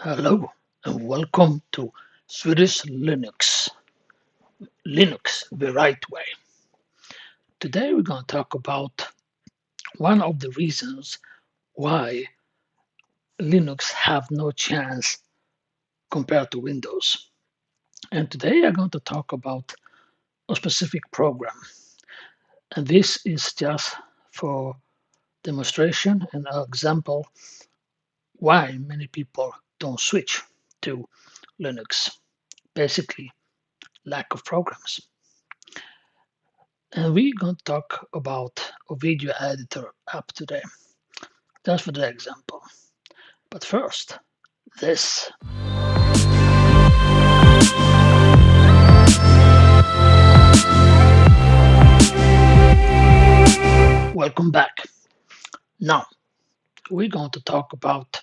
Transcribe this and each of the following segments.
Hello and welcome to Swedish Linux the right way. Today we're going to talk about one of the reasons why Linux have no chance compared to Windows. And today I'm going to talk about a specific program. And this is just for demonstration and an example why many people don't switch to Linux. Basically, lack of programs. And we're going to talk about a video editor app today. That's for the example. But first, this. Welcome back. Now, we're going to talk about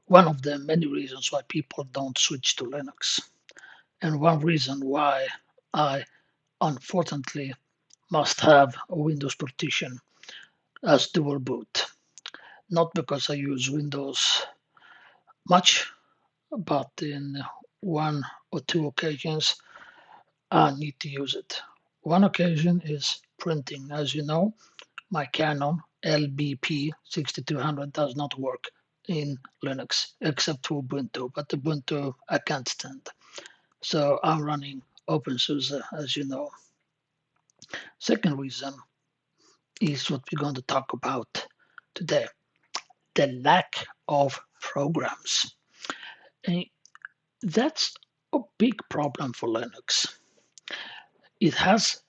one of the many reasons why people don't switch to Linux. And one reason why I unfortunately must have a Windows partition as dual boot. Not because I use Windows much, but in one or two occasions I need to use it. One occasion is printing. As you know, my Canon LBP 6200 does not work in Linux except for Ubuntu, but Ubuntu I can't stand. So I'm running OpenSUSE, as you know. Second reason is what we're going to talk about today, the lack of programs. And that's a big problem for Linux. It has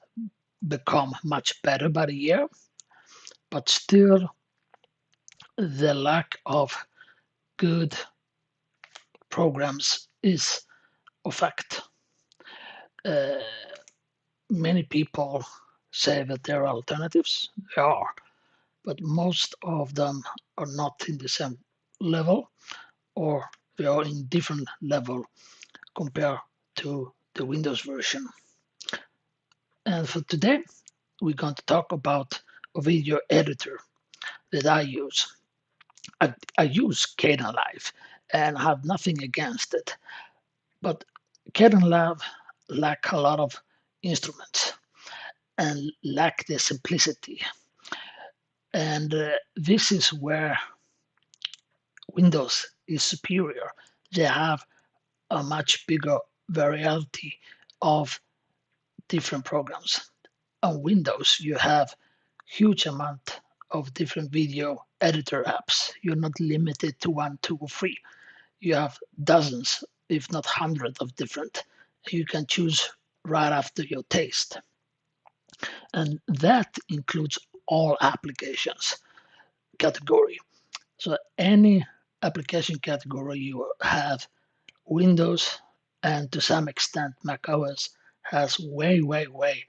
become much better by the year, but still the lack of good programs is a fact. Uh, Many people say that there are alternatives. There are, but most of them are not in the same level, or they are in different level compared to the Windows version. And for today, we're going to talk about a video editor that I use. I use Kdenlive and have nothing against it, but Kdenlive lack a lot of instruments and lack the simplicity. And this is where Windows is superior. They have a much bigger variety of different programs. On Windows, you have huge amount of different video editor apps. You're not limited to one, two, or three. You have dozens, if not hundreds of different. You can choose right after your taste. And that includes all applications category. So any application category you have, Windows and to some extent Mac OS has way, way, way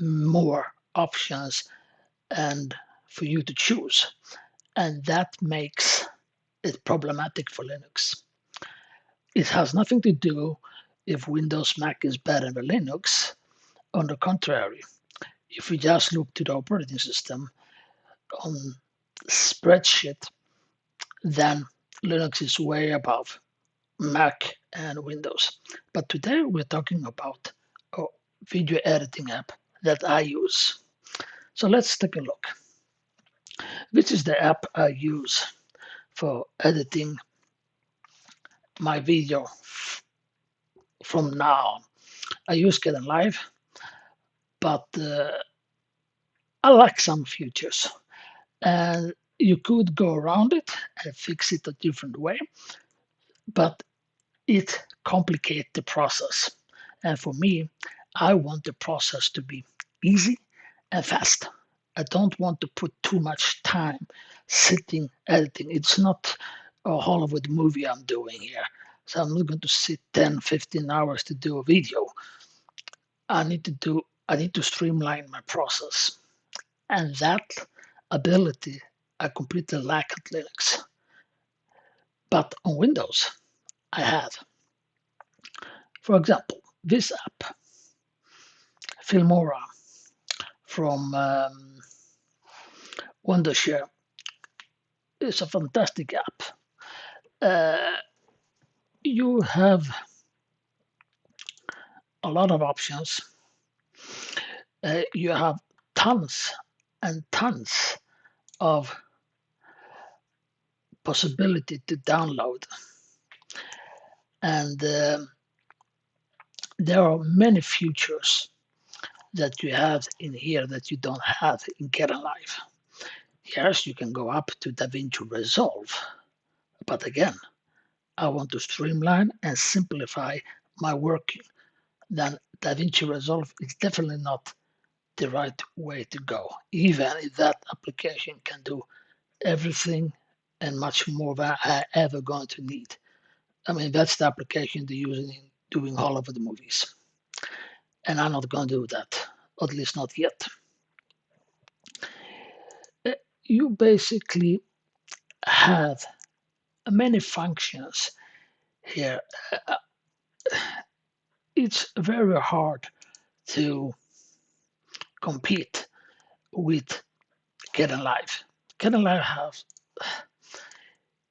more options and for you to choose. And that makes it problematic for Linux. It has nothing to do if Windows Mac is better than Linux. On the contrary, if we just look to the operating system on spreadsheet, then Linux is way above Mac and Windows. But today we're talking about a video editing app that I use. So let's take a look. This is the app I use for editing my video from now on. I use Kdenlive, but I like some features. And you could go around it and fix it a different way, but it complicates the process. And for me, I want the process to be easy and fast. I don't want to put too much time sitting editing. It's not a Hollywood movie I'm doing here. So I'm not going to sit 10, 15 hours to do a video. I need to streamline my process. And that ability I completely lack at Linux. But on Windows, I have. For example, this app, Filmora from Wondershare, is a fantastic app. you have a lot of options. You have tons and tons of possibility to download, and there are many features that you have in here that you don't have in Get Alive. Yes, you can go up to DaVinci Resolve, but again, I want to streamline and simplify my working. Then DaVinci Resolve is definitely not the right way to go, even if that application can do everything and much more than I ever going to need. I mean, that's the application they're using in doing Hollywood movies. And I'm not going to do that, at least not yet. You basically have many functions here. It's very hard to compete with Get Alive. Get Alive has,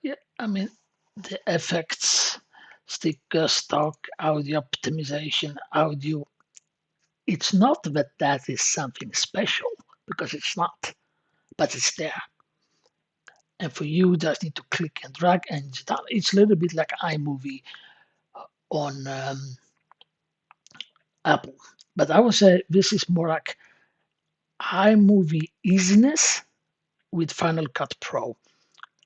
yeah, I mean, the effects, sticker, stock, audio optimization, audio. It's not that that is something special, because it's not, but it's there. And for you, just need to click and drag and it's done. It's a little bit like iMovie on Apple. But I would say this is more like iMovie easiness with Final Cut Pro,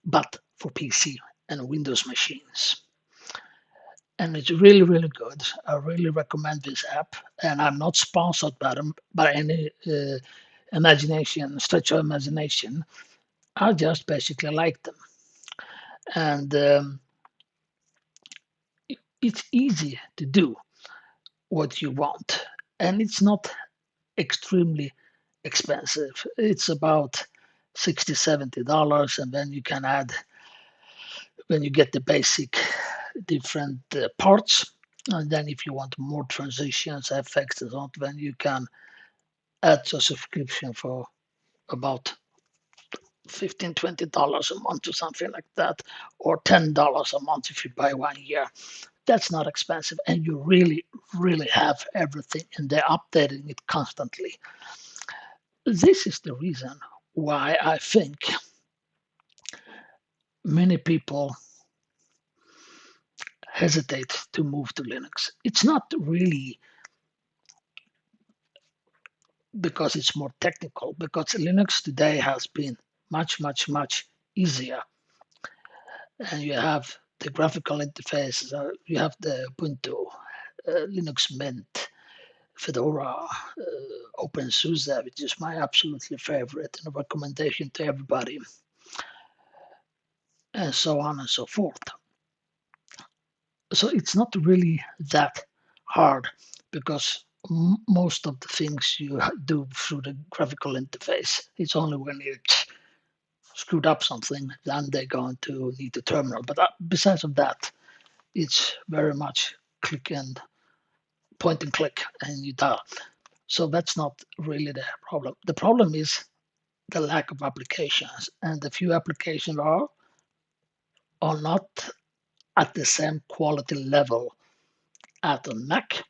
but for PC and Windows machines. And it's really, really good. I really recommend this app. And I'm not sponsored by them by any stretch of imagination. I just basically like them. And it's easy to do what you want. And it's not extremely expensive. It's about $60, $70. And then you can add, when you get the basic different parts. And then if you want more transitions, effects, and so on, then you can add a subscription for about $15, $20 a month or something like that, or $10 a month if you buy 1 year. That's not expensive, and you really, really have everything, and they're updating it constantly. This is the reason why I think many people hesitate to move to Linux. It's not really because it's more technical, because Linux today has been much, much, much easier. And you have the graphical interface, you have the Ubuntu, Linux Mint, Fedora, OpenSUSE, which is my absolutely favorite and a recommendation to everybody, and so on and so forth. So it's not really that hard, because most of the things you do through the graphical interface, it's only when it's screwed up something, then they're going to need the terminal. But besides of that, it's very much click and point and click, and you dial. So that's not really the problem. The problem is the lack of applications, and the few applications are not at the same quality level at a Mac,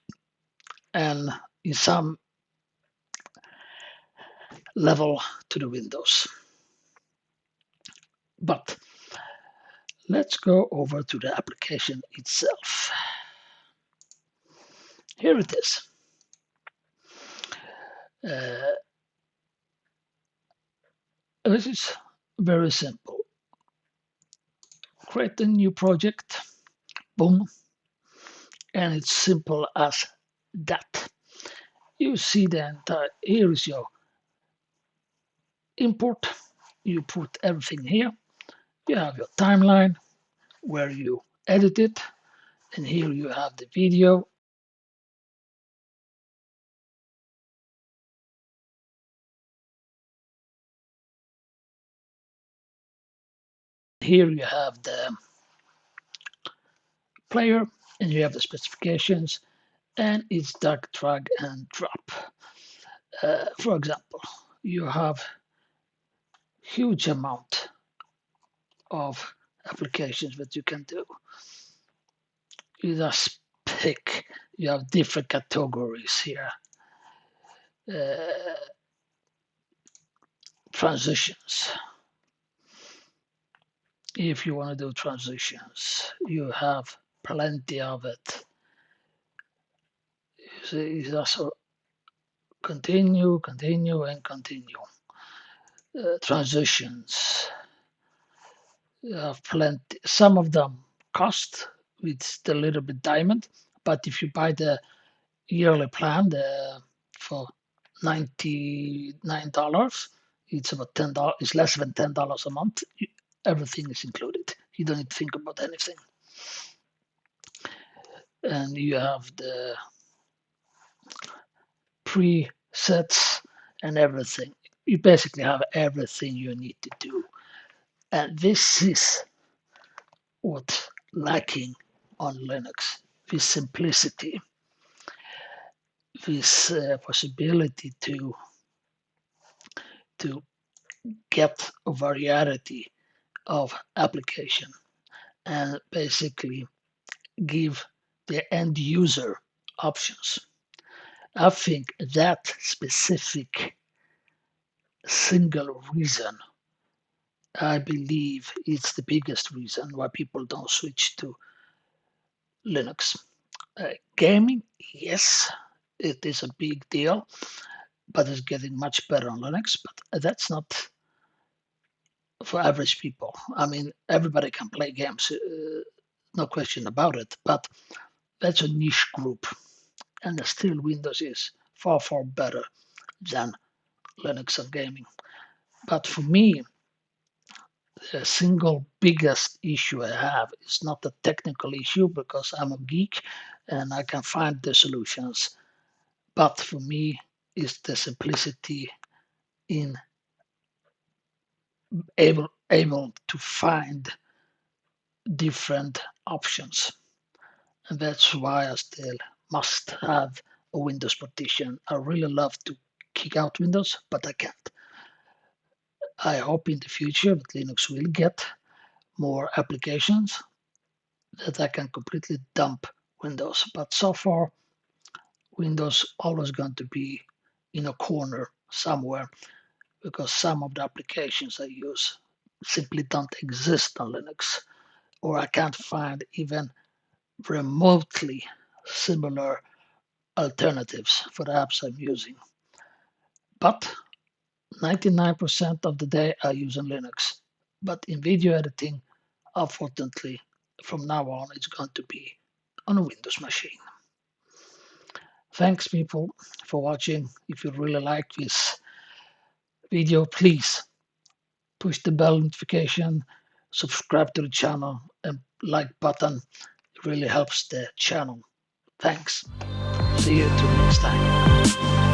and in some level to the Windows. But let's go over to the application itself. Here it is. This is very simple. Create a new project, boom, and it's simple as that. You see the entire, here is your import. You put everything here. You have your timeline where you edit it, and here you have the video. Here you have the player, and you have the specifications, and it's drag and drop. For example, you have huge amount of applications that you can do. you just pick, you have different categories here. Transitions. If you want to do transitions, you have plenty of it. You just continue, continue, and continue. Transitions. You have plenty. Some of them cost with the little bit diamond, but if you buy the yearly plan for $99, it's about $10. It's less than $10 a month. Everything is included. You don't need to think about anything. And you have the presets and everything. You basically have everything you need to do. And this is what's lacking on Linux, this simplicity, this possibility to get a variety of application and basically give the end user options. I think that specific single reason, I believe it's the biggest reason why people don't switch to Linux. Gaming, yes, it is a big deal, but it's getting much better on Linux, but that's not for average people. I mean, everybody can play games, no question about it, but that's a niche group, and still Windows is far, far better than Linux and gaming. But for me, the single biggest issue I have is not a technical issue because I'm a geek and I can find the solutions. But for me, is the simplicity in able to find different options. And that's why I still must have a Windows partition. I really love to kick out Windows, but I can't. I hope in the future that Linux will get more applications that I can completely dump Windows. But so far, Windows always going to be in a corner somewhere because some of the applications I use simply don't exist on Linux, or I can't find even remotely similar alternatives for the apps I'm using. But 99% of the day I use on Linux. But in video editing, unfortunately, from now on, it's going to be on a Windows machine. Thanks, people, for watching. If you really like this video, please push the bell notification, subscribe to the channel, and like button. It really helps the channel. Thanks. See you till next time.